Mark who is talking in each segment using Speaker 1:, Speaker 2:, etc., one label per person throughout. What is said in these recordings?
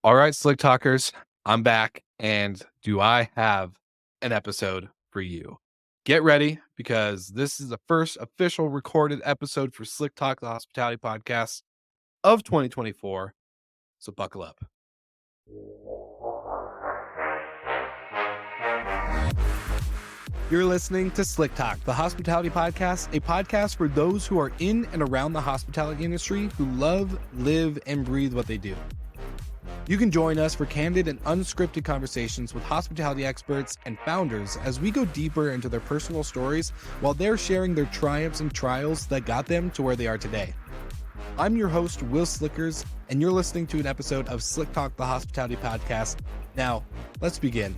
Speaker 1: All right, Slick Talkers, I'm back. And do I have an episode for you? Get ready because this is the first official recorded episode for Slick Talk, the hospitality podcast of 2024. So buckle up. You're listening to Slick Talk, the hospitality podcast, a podcast for those who are in and around the hospitality industry who love, live, and breathe what they do. You can join us for candid and unscripted conversations with hospitality experts and founders as we go deeper into their personal stories while they're sharing their triumphs and trials that got them to where they are today. I'm your host, Will Slickers, and you're listening to an episode of Slick Talk, the hospitality podcast. Now, let's begin.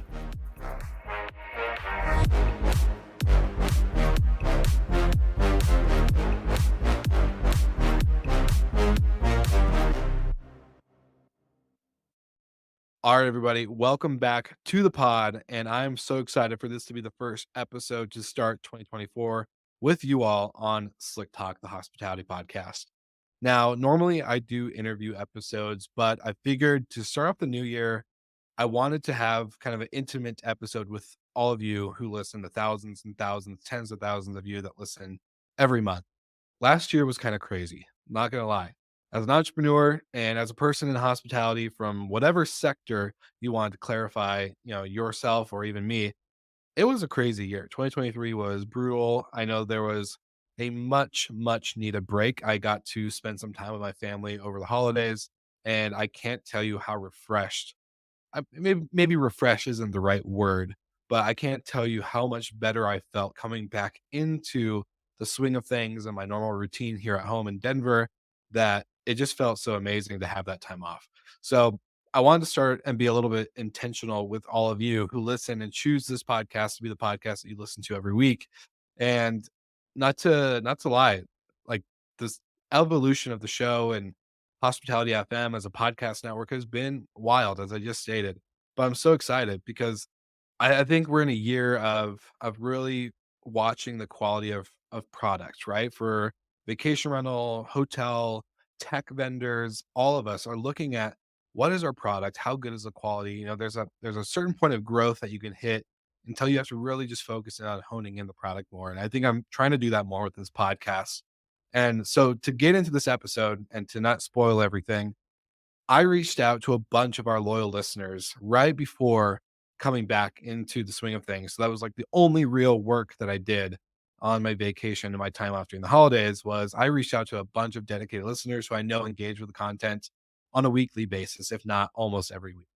Speaker 1: All right, everybody, welcome back to the pod. And I'm so excited for this to be the first episode to start 2024 with you all on Slick Talk, the hospitality podcast. Now, normally I do interview episodes, but I figured to start off the new year, I wanted to have kind of an intimate episode with all of you who listen, the thousands and thousands, tens of thousands of you that listen every month. Last year was kind of crazy, not gonna lie. As an entrepreneur and as a person in hospitality from whatever sector you want to clarify, yourself or even me, it was a crazy year. 2023 was brutal. I know there was a much needed break. I got to spend some time with my family over the holidays, and I can't tell you how refreshed maybe refresh isn't the right word, but I can't tell you how much better I felt coming back into the swing of things and my normal routine here at home in Denver, that it just felt so amazing to have that time off. So I wanted to start and be a little bit intentional with all of you who listen and choose this podcast to be the podcast that you listen to every week. And not to lie, like this evolution of the show and Hospitality FM as a podcast network has been wild, as I just stated. But I'm so excited because I think we're in a year of really watching the quality of products, right? For vacation rental, hotel, tech vendors, all of us are looking at what is our product, how good is the quality. There's a certain point of growth that you can hit until you have to really just focus in on honing in the product more. And I think I'm trying to do that more with this podcast. And so to get into this episode and to not spoil everything, I reached out to a bunch of our loyal listeners right before coming back into the swing of things. So that was like the only real work that I did on my vacation and my time off during the holidays was I reached out to a bunch of dedicated listeners who I know engage with the content on a weekly basis, if not almost every week.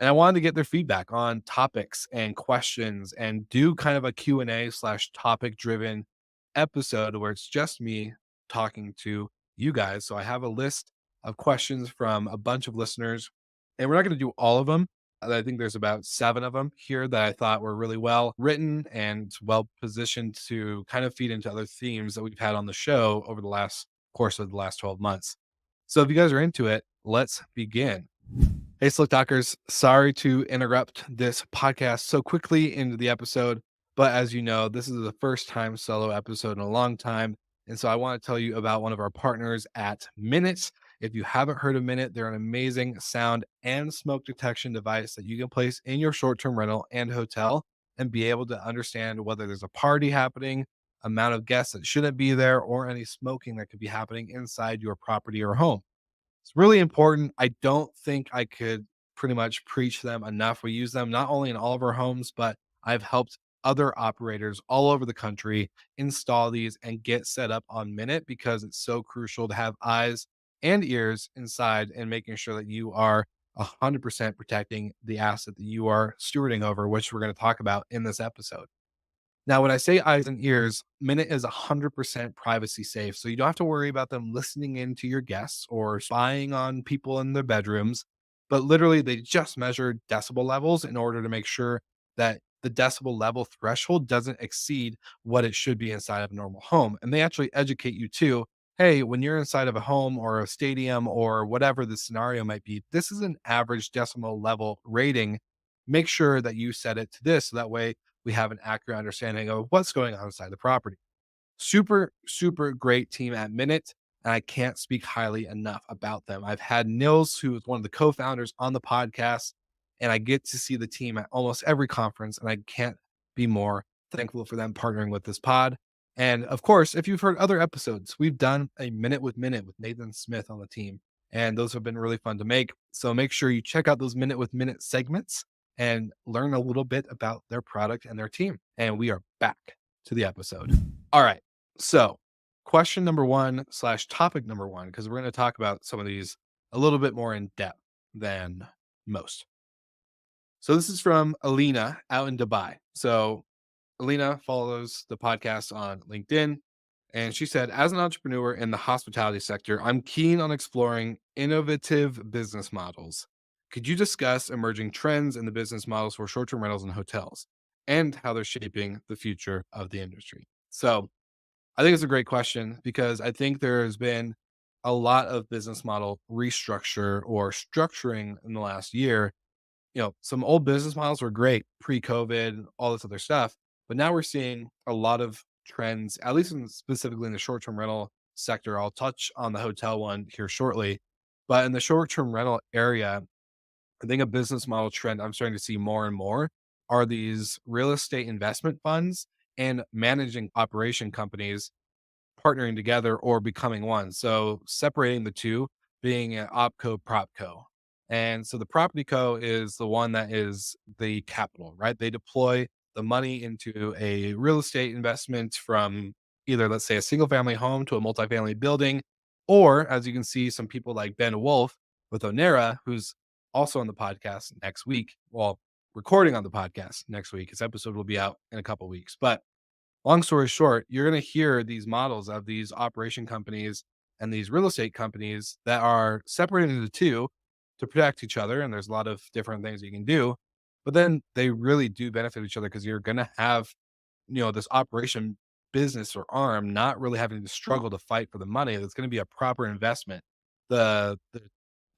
Speaker 1: And I wanted to get their feedback on topics and questions and do kind of a Q&A/topic driven episode where it's just me talking to you guys. So I have a list of questions from a bunch of listeners, and we're not going to do all of them. I think there's about 7 of them here that I thought were really well written and well positioned to kind of feed into other themes that we've had on the show over the last course of the last 12 months. So if you guys are into it, let's begin. Hey, Slick Talkers, sorry to interrupt this podcast so quickly into the episode, but as you know, this is the first time solo episode in a long time. And so I want to tell you about one of our partners at Minute. If you haven't heard of Minute, they're an amazing sound and smoke detection device that you can place in your short-term rental and hotel and be able to understand whether there's a party happening, amount of guests that shouldn't be there, or any smoking that could be happening inside your property or home. It's really important. I don't think I could pretty much preach them enough. We use them not only in all of our homes, but I've helped other operators all over the country install these and get set up on Minute because it's so crucial to have eyes and ears inside and making sure that you are 100% protecting the asset that you are stewarding over, which we're going to talk about in this episode. Now, when I say eyes and ears, Minute is 100% privacy safe. So you don't have to worry about them listening in to your guests or spying on people in their bedrooms. But literally, they just measure decibel levels in order to make sure that the decibel level threshold doesn't exceed what it should be inside of a normal home. And they actually educate you too. Hey, when you're inside of a home or a stadium or whatever the scenario might be, this is an average decimal level rating. Make sure that you set it to this so that way we have an accurate understanding of what's going on inside the property. Super great team at Minute. and I can't speak highly enough about them. I've had Nils, who is one of the co-founders, on the podcast, and I get to see the team at almost every conference, and I can't be more thankful for them partnering with this pod. And of course, if you've heard other episodes, we've done a minute with Nathan Smith on the team, and those have been really fun to make. So make sure you check out those minute segments and learn a little bit about their product and their team. And we are back to the episode. All right. So, question number one slash topic number one, because we're going to talk about some of these a little bit more in depth than most. So, this is from Alina out in Dubai. So, Alina follows the podcast on LinkedIn. And she said, as an entrepreneur in the hospitality sector, I'm keen on exploring innovative business models. Could you discuss emerging trends in the business models for short term rentals and hotels and how they're shaping the future of the industry? So, I think it's a great question because I think there has been a lot of business model restructure or structuring in the last year. Some old business models were great pre-COVID, all this other stuff, but now we're seeing a lot of trends, at least specifically in the short-term rental sector. I'll touch on the hotel one here shortly, but in the short-term rental area, I think a business model trend I'm starting to see more and more are these real estate investment funds and managing operation companies partnering together or becoming one. So separating the two being an opco propco. And so the property co is the one that is the capital, right? They deploy the money into a real estate investment from either, let's say, a single family home to a multifamily building, or as you can see, some people like Ben Wolf with Onera, who's also on the podcast next week. Well, recording on the podcast next week. His episode will be out in a couple weeks. But long story short, you're going to hear these models of these operation companies and these real estate companies that are separated into two to protect each other. And there's a lot of different things you can do, but then they really do benefit each other because you're going to have, this operation business or arm not really having to struggle to fight for the money. That's going to be a proper investment. The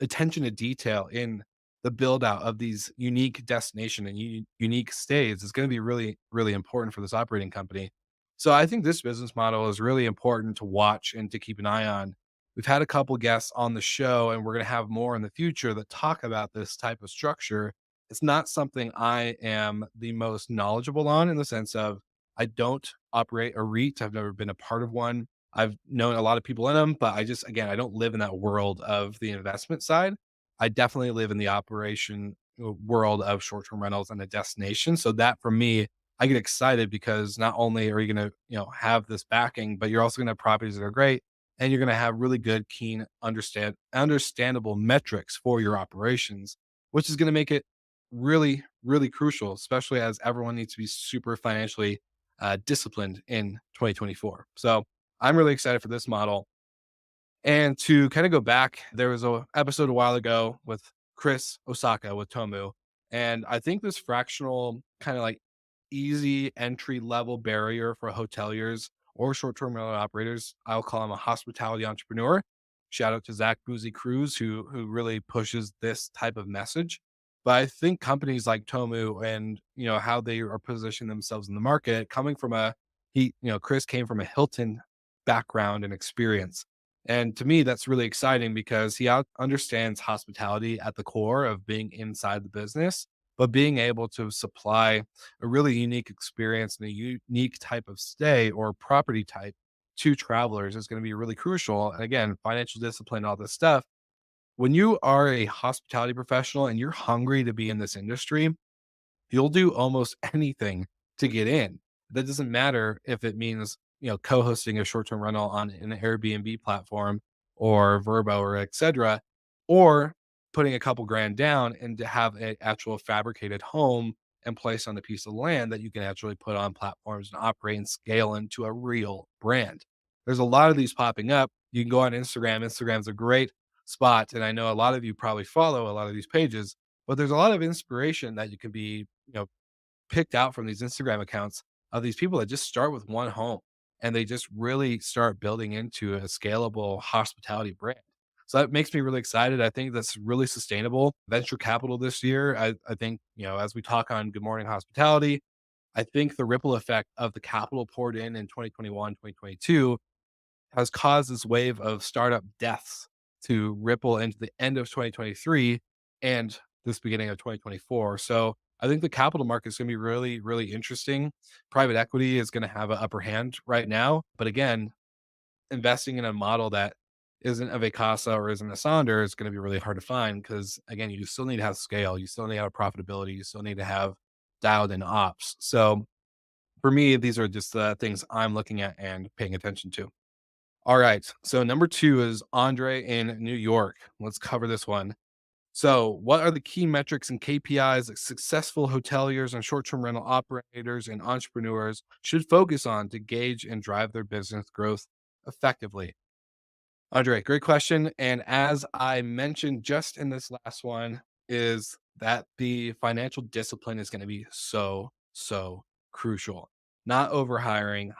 Speaker 1: attention to detail in the build out of these unique destination and unique stays is going to be really, really important for this operating company. So I think this business model is really important to watch and to keep an eye on. We've had a couple guests on the show, and we're going to have more in the future that talk about this type of structure. It's not something I am the most knowledgeable on in the sense of I don't operate a REIT. I've never been a part of one. I've known a lot of people in them, but again, I don't live in that world of the investment side. I definitely live in the operation world of short term rentals and a destination. So that for me, I get excited because not only are you going to, have this backing, but you're also going to have properties that are great and you're going to have really good, keen, understandable metrics for your operations, which is going to make it really, really crucial, especially as everyone needs to be super financially disciplined in 2024. So I'm really excited for this model. And to kind of go back, there was a episode a while ago with Chris Osaka with Tomu. And I think this fractional kind of like easy entry level barrier for hoteliers or short-term rental operators, I'll call him a hospitality entrepreneur. Shout out to Zach Boozy Cruz, who really pushes this type of message. But I think companies like Tomu and how they are positioning themselves in the market, coming from Chris came from a Hilton background and experience. And to me, that's really exciting because he understands hospitality at the core of being inside the business, but being able to supply a really unique experience and a unique type of stay or property type to travelers is going to be really crucial. And again, financial discipline, all this stuff. When you are a hospitality professional and you're hungry to be in this industry, you'll do almost anything to get in. That doesn't matter if it means, co-hosting a short-term rental on an Airbnb platform or Verbo or etc., or putting a couple grand down and to have an actual fabricated home and place on a piece of land that you can actually put on platforms and operate and scale into a real brand. There's a lot of these popping up. You can go on Instagram. Instagram's a great spot. And I know a lot of you probably follow a lot of these pages, but there's a lot of inspiration that you can be, picked out from these Instagram accounts of these people that just start with one home and they just really start building into a scalable hospitality brand. So that makes me really excited. I think that's really sustainable. Venture capital this year, I think, as we talk on Good Morning Hospitality, I think the ripple effect of the capital poured in 2021, 2022 has caused this wave of startup deaths to ripple into the end of 2023 and this beginning of 2024. So I think the capital market is going to be really, really interesting. Private equity is going to have an upper hand right now. But again, investing in a model that isn't a Vacasa or isn't a Sonder is going to be really hard to find because, again, you still need to have scale. You still need to have profitability. You still need to have dialed in ops. So for me, these are just the things I'm looking at and paying attention to. All right. So number two is Andre in New York. Let's cover this one. So, what are the key metrics and KPIs that successful hoteliers and short term rental operators and entrepreneurs should focus on to gauge and drive their business growth effectively? Andre, great question. And as I mentioned just in this last one, is that the financial discipline is going to be so crucial. Not over hiring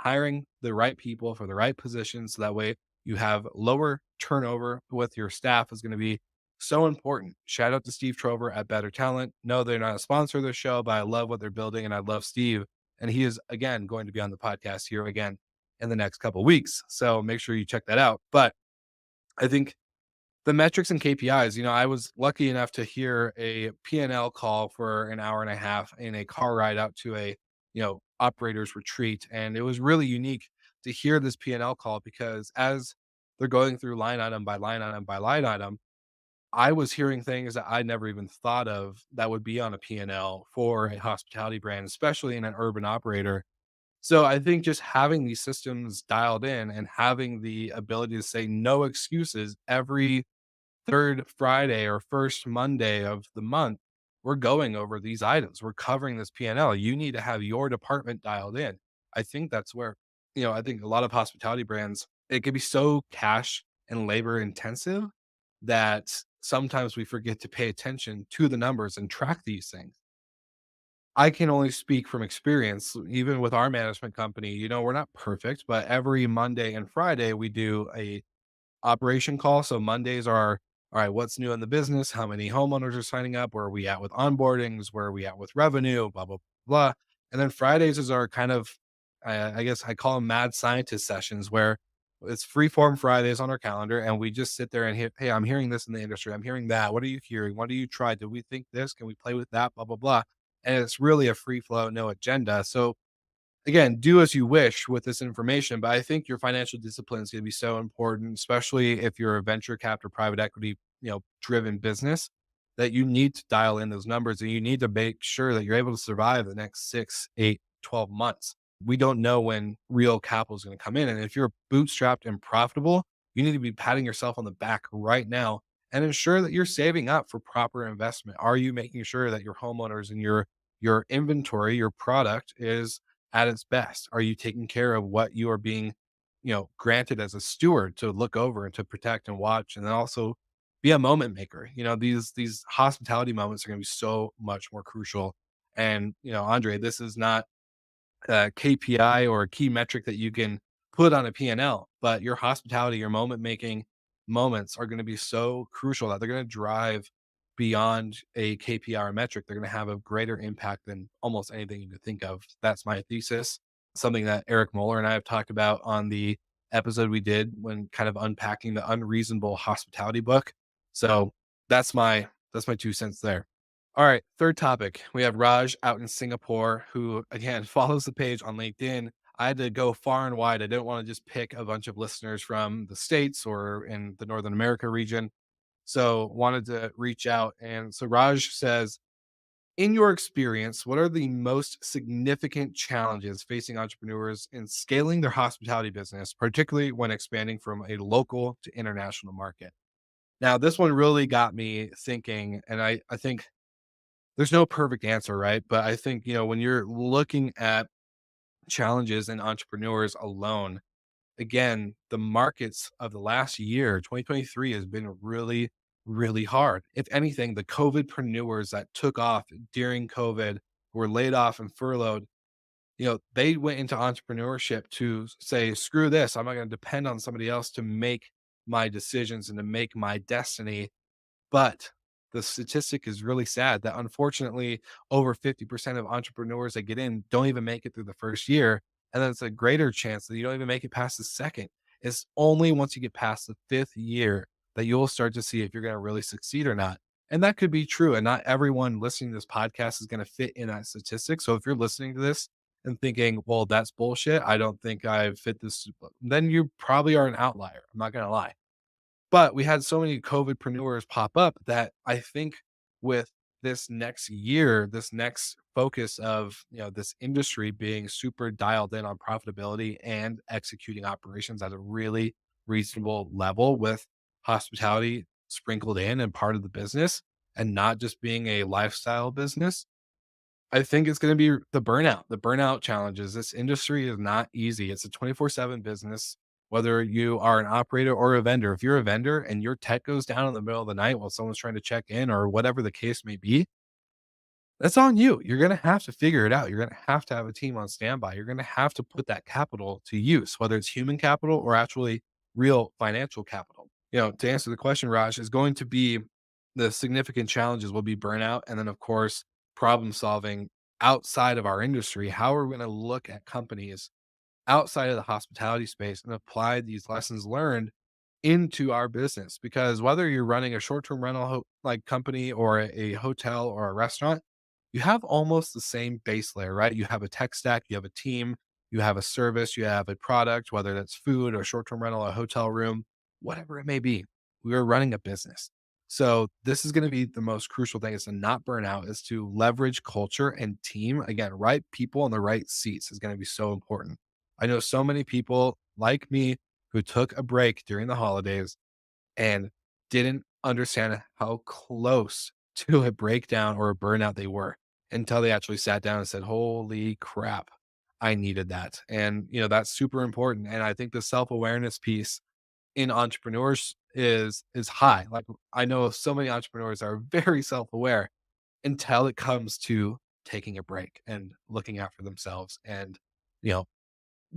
Speaker 1: the right people for the right positions. So that way you have lower turnover with your staff is going to be so important. Shout out to Steve Trover at Better Talent. No, they're not a sponsor of the show, but I love what they're building and I love Steve. And he is again going to be on the podcast here again in the next couple of weeks. So make sure you check that out. But I think the metrics and KPIs, I was lucky enough to hear a P&L call for an hour and a half in a car ride out to a, operator's retreat. And it was really unique to hear this P&L call because as they're going through line item by line item by line item, I was hearing things that I never even thought of that would be on a P&L for a hospitality brand, especially in an urban operator. So I think just having these systems dialed in and having the ability to say no excuses every third Friday or first Monday of the month, we're going over these items. We're covering this P&L. You need to have your department dialed in. I think that's where, I think a lot of hospitality brands, it can be so cash and labor intensive that sometimes we forget to pay attention to the numbers and track these things. I can only speak from experience, even with our management company, we're not perfect, but every Monday and Friday we do a operation call. So Mondays are, all right, what's new in the business? How many homeowners are signing up? Where are we at with onboardings? Where are we at with revenue? Blah, blah, blah. And then Fridays is our kind of, I guess I call them mad scientist sessions where it's free form Fridays on our calendar. And we just sit there and hit, hey, I'm hearing this in the industry. I'm hearing that. What are you hearing? What do you try? Do we think this? Can we play with that? Blah, blah, blah. And it's really a free flow, no agenda. So again, do as you wish with this information, but I think your financial discipline is going to be so important, especially if you're a venture capital private equity, driven business that you need to dial in those numbers and you need to make sure that you're able to survive the next 6, 8, 12 months. We don't know when real capital is going to come in. And if you're bootstrapped and profitable, you need to be patting yourself on the back right now and ensure that you're saving up for proper investment. Are you making sure that your homeowners and your inventory, your product is at its best? Are you taking care of what you are being, granted as a steward to look over and to protect and watch, and then also be a moment maker? These hospitality moments are going to be so much more crucial. And Andre, this is not a KPI or a key metric that you can put on a P&L, but your hospitality, your moment making moments are going to be so crucial that they're going to drive beyond a KPI or metric. They're going to have a greater impact than almost anything you could think of. That's my thesis. Something that Eric Moeller and I have talked about on the episode we did when kind of unpacking the unreasonable hospitality book. So that's my 2 cents there. All right, third topic. We have Raj out in Singapore who, again, follows the page on LinkedIn. I had to go far and wide. I didn't want to just pick a bunch of listeners from the States or in the Northern America region. So wanted to reach out. And so Raj says, in your experience, what are the most significant challenges facing entrepreneurs in scaling their hospitality business, particularly when expanding from a local to international market? Now, this one really got me thinking, and I think there's no perfect answer, right? But I think, when you're looking at challenges and entrepreneurs alone, again, the markets of the last year, 2023, has been really, really hard. If anything, the COVIDpreneurs that took off during COVID, were laid off and furloughed, they went into entrepreneurship to say, screw this. I'm not going to depend on somebody else to make my decisions and to make my destiny. But the statistic is really sad that unfortunately over 50% of entrepreneurs that get in don't even make it through the first year. And then it's a greater chance that you don't even make it past the second. It's only once you get past the fifth year that you'll start to see if you're going to really succeed or not. And that could be true. And not everyone listening to this podcast is going to fit in that statistic. So if you're listening to this and thinking, well, that's bullshit, I don't think I fit this, then you probably are an outlier. I'm not going to lie. But we had so many COVIDpreneurs pop up that I think with this next year, this next focus of, this industry being super dialed in on profitability and executing operations at a really reasonable level with hospitality sprinkled in and part of the business and not just being a lifestyle business. I think it's gonna be the burnout challenges. This industry is not easy. It's a 24/7 business, whether you are an operator or a vendor. If you're a vendor and your tech goes down in the middle of the night while someone's trying to check in or whatever the case may be, that's on you. You're gonna have to figure it out. You're gonna have to have a team on standby. You're gonna have to put that capital to use, whether it's human capital or actually real financial capital. To answer the question, Raj, is going to be the significant challenges will be burnout and then of course problem solving outside of our industry. How are we going to look at companies outside of the hospitality space and apply these lessons learned into our business? Because whether you're running a short-term rental like company or a hotel or a restaurant, you have almost the same base layer, right? You have a tech stack, you have a team, you have a service, you have a product, whether that's food or short-term rental, a hotel room, whatever it may be. We are running a business. So this is going to be the most crucial thing is to not burn out, is to leverage culture and team. Again, right people in the right seats is going to be so important. I know so many people like me who took a break during the holidays and didn't understand how close to a breakdown or a burnout they were until they actually sat down and said, "Holy crap, I needed that." And, that's super important. And I think the self-awareness piece in entrepreneurs is high. Like I know so many entrepreneurs are very self-aware until it comes to taking a break and looking after themselves and, you know,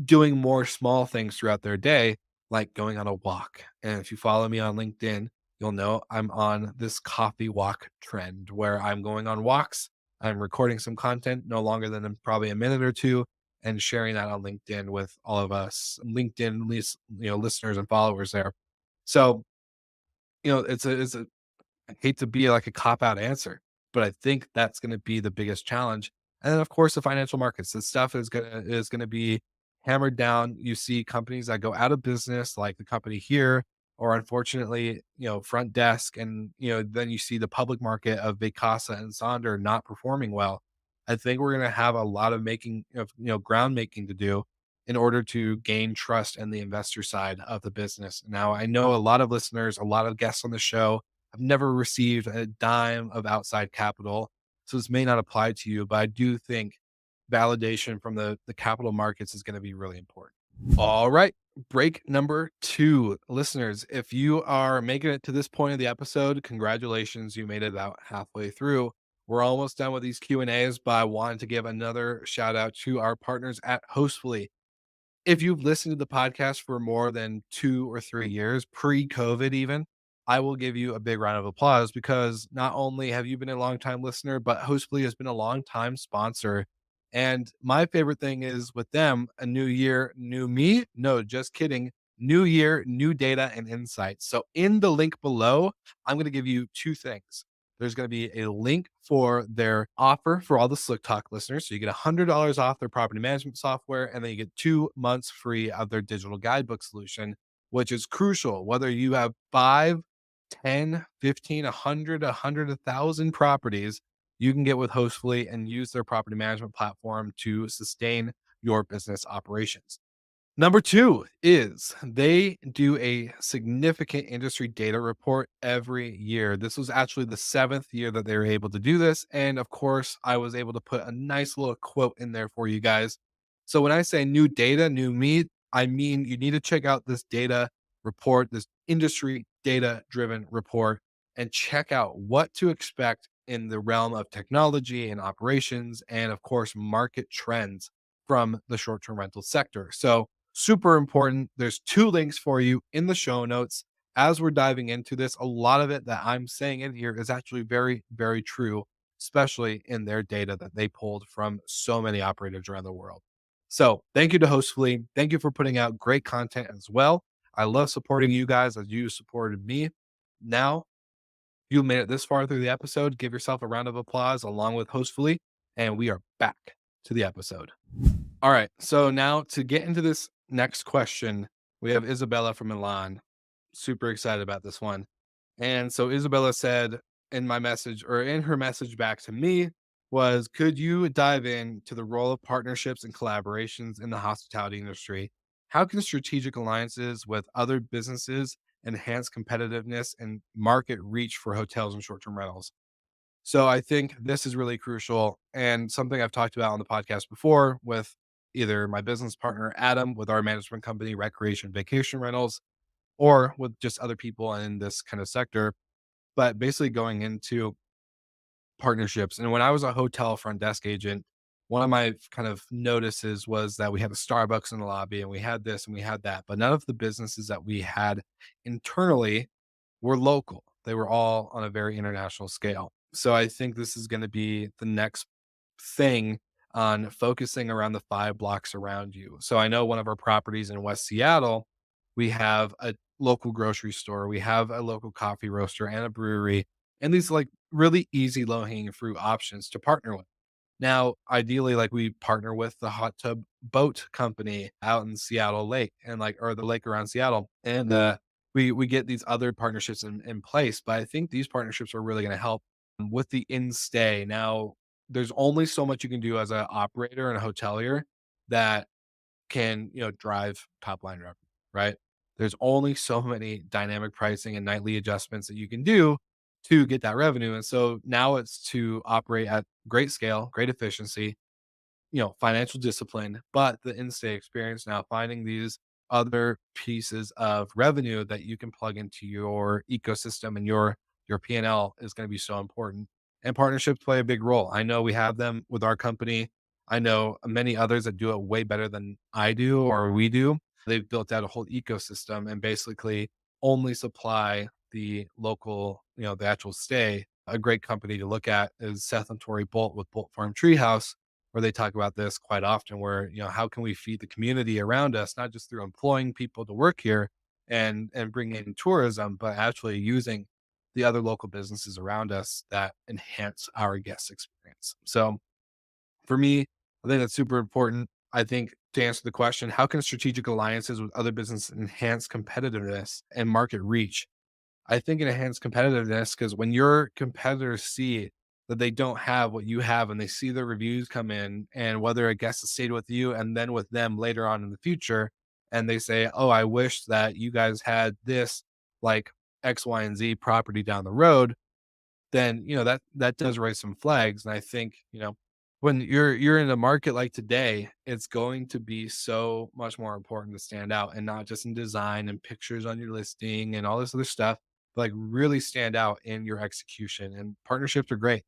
Speaker 1: doing more small things throughout their day, like going on a walk. And if you follow me on LinkedIn, you'll know I'm on this coffee walk trend where I'm going on walks. I'm recording some content no longer than probably a minute or two and sharing that on LinkedIn with all of us LinkedIn listeners and followers there. So, it's a I hate to be like a cop out answer, but I think that's going to be the biggest challenge. And then of course the financial markets. This stuff is gonna be hammered down. You see companies that go out of business, like the company here, or unfortunately, front desk, and then you see the public market of Vacasa and Sonder not performing well. I think we're gonna have a lot of making of ground making to do in order to gain trust in the investor side of the business. Now, I know a lot of listeners, a lot of guests on the show I've never received a dime of outside capital, so this may not apply to you, but I do think validation from the capital markets is going to be really important. All right, break number 2. Listeners, if you are making it to this point of the episode, congratulations, you made it about halfway through. We're almost done with these Q&As, but I wanted to give another shout out to our partners at Hostfully. If you've listened to the podcast for more than 2 or 3 years, pre-COVID even, I will give you a big round of applause because not only have you been a long-time listener, but Hostfully has been a long-time sponsor. And my favorite thing is with them, a new year, new me. No, just kidding. New year, new data and insights. So in the link below, I'm going to give you 2 things. There's going to be a link for their offer for all the Slick Talk listeners. So you get $100 off their property management software, and then you get 2 months free of their digital guidebook solution, which is crucial. Whether you have 5, 10, 15, 100, 100, 1,000 properties, you can get with Hostfully and use their property management platform to sustain your business operations. Number 2 is they do a significant industry data report every year. This was actually the 7th year that they were able to do this. And of course, I was able to put a nice little quote in there for you guys. So when I say new data, new me, I mean you need to check out this data report, this industry data driven report, and check out what to expect in the realm of technology and operations, and of course, market trends from the short term rental sector. So super important. There's 2 links for you in the show notes. As we're diving into this, a lot of it that I'm saying in here is actually very, very true, especially in their data that they pulled from so many operators around the world. So thank you to Hostfully. Thank you for putting out great content as well. I love supporting you guys as you supported me. Now you made it this far through the episode. Give yourself a round of applause along with Hostfully, and we are back to the episode. All right. So now to get into this next question, we have Isabella from Milan. Super excited about this one. And so Isabella said in my message or in her message back to me was, could you dive into the role of partnerships and collaborations in the hospitality industry? How can strategic alliances with other businesses enhance competitiveness and market reach for hotels and short-term rentals? So I think this is really crucial and something I've talked about on the podcast before with either my business partner, Adam, with our management company, Recreation Vacation Rentals, or with just other people in this kind of sector. But basically going into partnerships. And when I was a hotel front desk agent, one of my kind of notices was that we had a Starbucks in the lobby and we had this and we had that, but none of the businesses that we had internally were local. They were all on a very international scale. So I think this is going to be the next thing on focusing around the 5 blocks around you. So I know one of our properties in West Seattle, we have a local grocery store, we have a local coffee roaster and a brewery, and these like really easy low hanging fruit options to partner with. Now, ideally, like we partner with the hot tub boat company out in Seattle Lake and like or the lake around Seattle, and we get these other partnerships in place. But I think these partnerships are really going to help with the in stay. Now, there's only so much you can do as an operator and a hotelier that can, drive top line revenue, right? There's only so many dynamic pricing and nightly adjustments that you can do to get that revenue. And so now it's to operate at great scale, great efficiency, financial discipline, but the in-stay experience now finding these other pieces of revenue that you can plug into your ecosystem and your P&L is going to be so important. And partnerships play a big role. I know we have them with our company. I know many others that do it way better than I do or we do. They've built out a whole ecosystem and basically only supply the local, the actual stay. A great company to look at is Seth and Tori Bolt with Bolt Farm Treehouse, where they talk about this quite often, where, how can we feed the community around us, not just through employing people to work here and bring in tourism, but actually using the other local businesses around us that enhance our guest experience. So for me, I think that's super important. I think to answer the question, how can strategic alliances with other businesses enhance competitiveness and market reach? I think it enhances competitiveness because when your competitors see that they don't have what you have and they see the reviews come in and whether a guest has stayed with you and then with them later on in the future, and they say, oh, I wish that you guys had this like X, Y, and Z property down the road, then that does raise some flags. And I think when you're in a market like today, it's going to be so much more important to stand out and not just in design and pictures on your listing and all this other stuff, but like really stand out in your execution. And partnerships are great.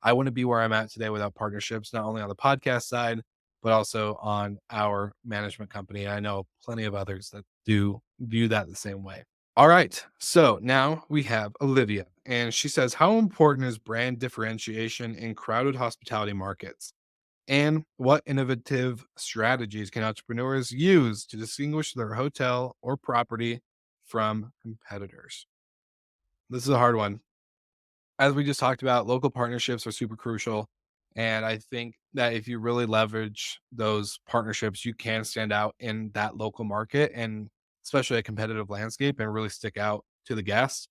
Speaker 1: I want to be where I'm at today without partnerships, not only on the podcast side but also on our management company. I know plenty of others that do view that the same way. All right. So now we have Olivia, and she says, how important is brand differentiation in crowded hospitality markets? And what innovative strategies can entrepreneurs use to distinguish their hotel or property from competitors? This is a hard one. As we just talked about, local partnerships are super crucial. And I think that if you really leverage those partnerships, you can stand out in that local market and especially a competitive landscape and really stick out to the guests.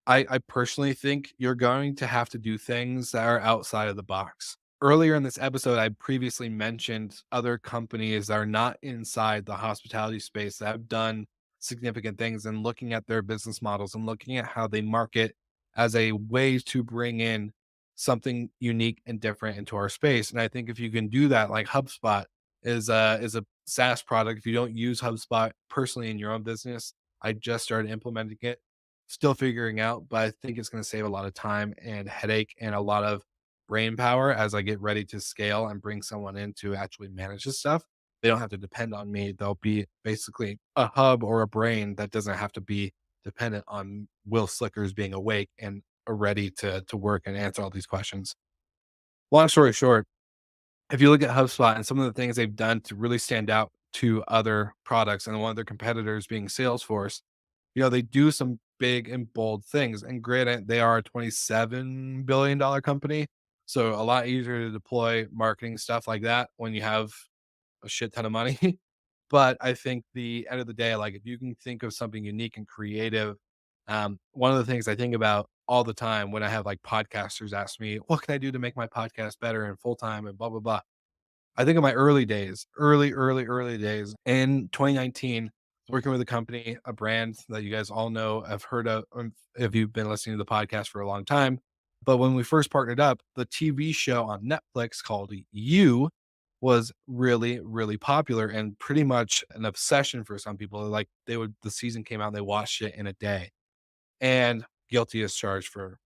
Speaker 1: I personally think you're going to have to do things that are outside of the box. Earlier in this episode, I previously mentioned other companies that are not inside the hospitality space that have done significant things and looking at their business models and looking at how they market as a way to bring in something unique and different into our space. And I think if you can do that, like HubSpot is a SaaS product. If you don't use HubSpot personally in your own business, I just started implementing it, still figuring out, but I think it's going to save a lot of time and headache and a lot of brain power as I get ready to scale and bring someone in to actually manage this stuff. They don't have to depend on me. They'll be basically a hub or a brain that doesn't have to be dependent on Will Slickers being awake and ready to work and answer all these questions. Long story short, if you look at HubSpot and some of the things they've done to really stand out to other products, and one of their competitors being Salesforce, they do some big and bold things. And granted, they are a $27 billion company. So a lot easier to deploy marketing stuff like that when you have a shit ton of money. But I think the end of the day, like if you can think of something unique and creative, one of the things I think about all the time when I have like podcasters ask me, what can I do to make my podcast better and full time and blah, blah, blah. I think of my early days, early days in 2019, working with a company, a brand that you guys all know, have heard of if you've been listening to the podcast for a long time. But when we first partnered up, the TV show on Netflix called You was really, really popular and pretty much an obsession for some people. Like the season came out and they watched it in a day. And guilty as charged for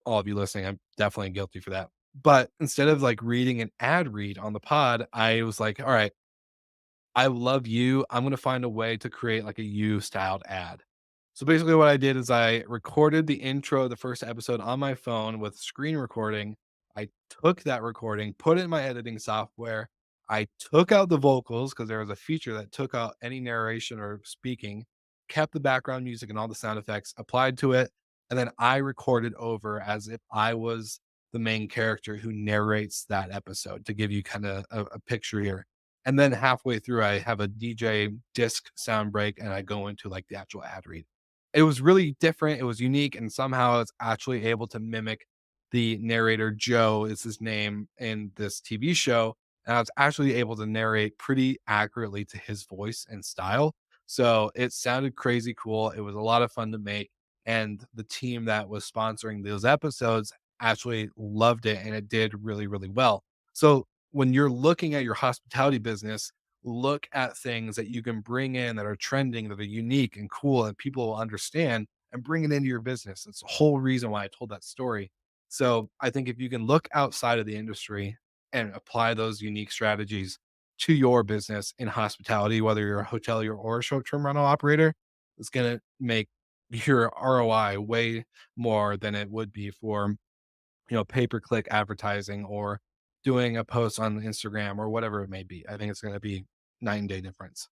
Speaker 1: all of you listening. I'm definitely guilty for that. But instead of like reading an ad read on the pod, I was like, all right, I love you. I'm going to find a way to create like a you styled ad. So basically, what I did is I recorded the intro of the first episode on my phone with screen recording. I took that recording, put it in my editing software. I took out the vocals because there was a feature that took out any narration or speaking, kept the background music and all the sound effects applied to it. And then I recorded over as if I was the main character who narrates that episode to give you kind of a picture here. And then halfway through, I have a DJ disc sound break and I go into like the actual ad read. It was really different. It was unique. And somehow I was actually able to mimic the narrator. Joe is his name in this TV show. And I was actually able to narrate pretty accurately to his voice and style. So it sounded crazy cool. It was a lot of fun to make. And the team that was sponsoring those episodes actually loved it and it did really, really well. So when you're looking at your hospitality business, look at things that you can bring in that are trending, that are unique and cool, and people will understand and bring it into your business. That's the whole reason why I told that story. So I think if you can look outside of the industry and apply those unique strategies to your business in hospitality, whether you're a hotelier or a short-term rental operator, it's going to make your ROI way more than it would be for pay per click advertising or doing a post on Instagram or whatever it may be. I think it's going to be night and day difference.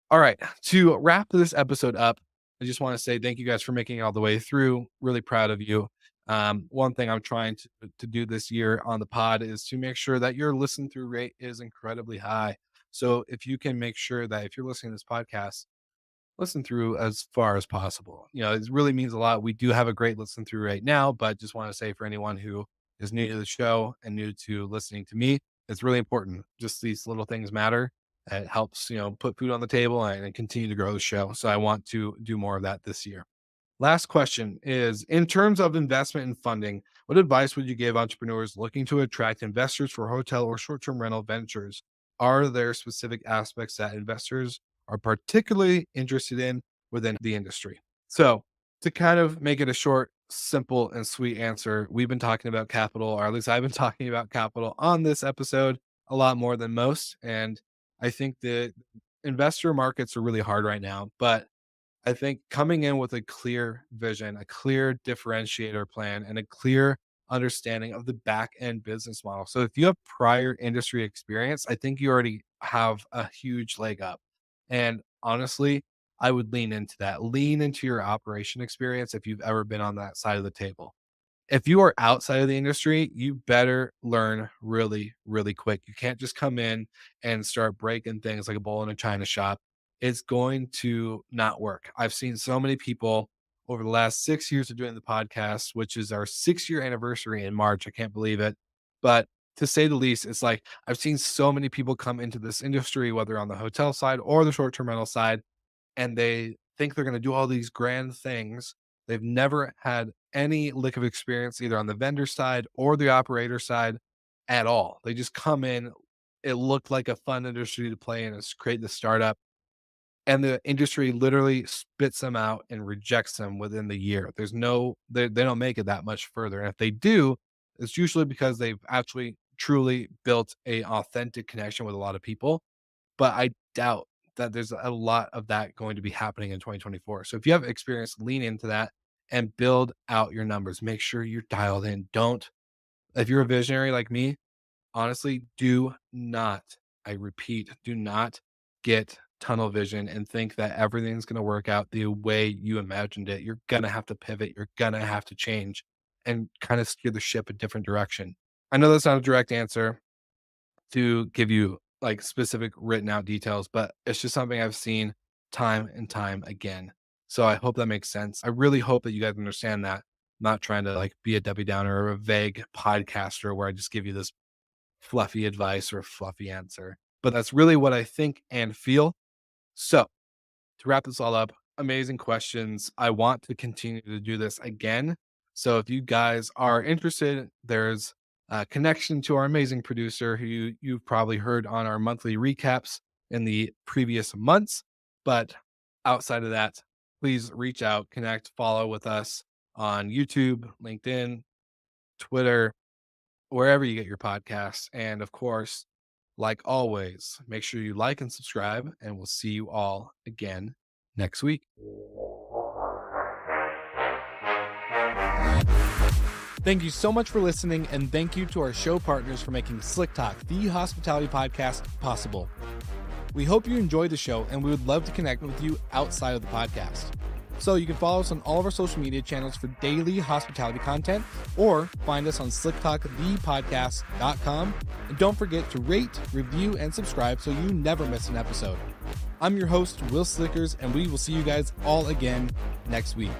Speaker 1: All right. To wrap this episode up, I just want to say thank you guys for making it all the way through. Really proud of you. One thing I'm trying to do this year on the pod is to make sure that your listen through rate is incredibly high. So if you can make sure that if you're listening to this podcast, listen through as far as possible. It really means a lot. We do have a great listen through right now, but just want to say for anyone who is new to the show and new to listening to me, it's really important. Just these little things matter. It helps, put food on the table and continue to grow the show. So I want to do more of that this year. Last question is in terms of investment and funding, what advice would you give entrepreneurs looking to attract investors for hotel or short term rental ventures? Are there specific aspects that investors are particularly interested in within the industry? So, to kind of make it a short, simple, and sweet answer, we've been talking about capital, or at least I've been talking about capital on this episode a lot more than most. And I think the investor markets are really hard right now, but I think coming in with a clear vision, a clear differentiator plan, and a clear understanding of the back end business model. So if you have prior industry experience, I think you already have a huge leg up. And honestly, I would lean into that. Lean into your operation experience if you've ever been on that side of the table. If you are outside of the industry, you better learn really, really quick. You can't just come in and start breaking things like a bull in a china shop. It's going to not work. I've seen so many people over the last 6 years of doing the podcast, which is our 6 year anniversary in March. I can't believe it. But to say the least, it's like I've seen so many people come into this industry, whether on the hotel side or the short term rental side, and they think they're going to do all these grand things. They've never had any lick of experience either on the vendor side or the operator side at all. They just come in. It looked like a fun industry to play in and create the startup. And the industry literally spits them out and rejects them within the year. They don't make it that much further. And if they do, it's usually because they've actually truly built a authentic connection with a lot of people, but I doubt that there's a lot of that going to be happening in 2024. So if you have experience, lean into that and build out your numbers. Make sure you're dialed in. If you're a visionary like me, honestly, do not, I repeat, do not get tunnel vision and think that everything's going to work out the way you imagined it. You're going to have to pivot. You're going to have to change and kind of steer the ship a different direction. I know that's not a direct answer to give you like specific written out details, but it's just something I've seen time and time again. So I hope that makes sense. I really hope that you guys understand that. I'm not trying to like be a Debbie Downer or a vague podcaster where I just give you this fluffy advice or a fluffy answer, but that's really what I think and feel. So to wrap this all up, amazing questions. I want to continue to do this again. So if you guys are interested, there's a connection to our amazing producer who you've probably heard on our monthly recaps in the previous months. But outside of that, please reach out, connect, follow with us on YouTube, LinkedIn, Twitter, wherever you get your podcasts. And of course, like always, make sure you like and subscribe, and we'll see you all again next week. Thank you so much for listening, and thank you to our show partners for making Slick Talk, the hospitality podcast, possible. We hope you enjoyed the show, and we would love to connect with you outside of the podcast. So you can follow us on all of our social media channels for daily hospitality content, or find us on slicktalkthepodcast.com. And don't forget to rate, review, and subscribe so you never miss an episode. I'm your host, Will Slickers, and we will see you guys all again next week.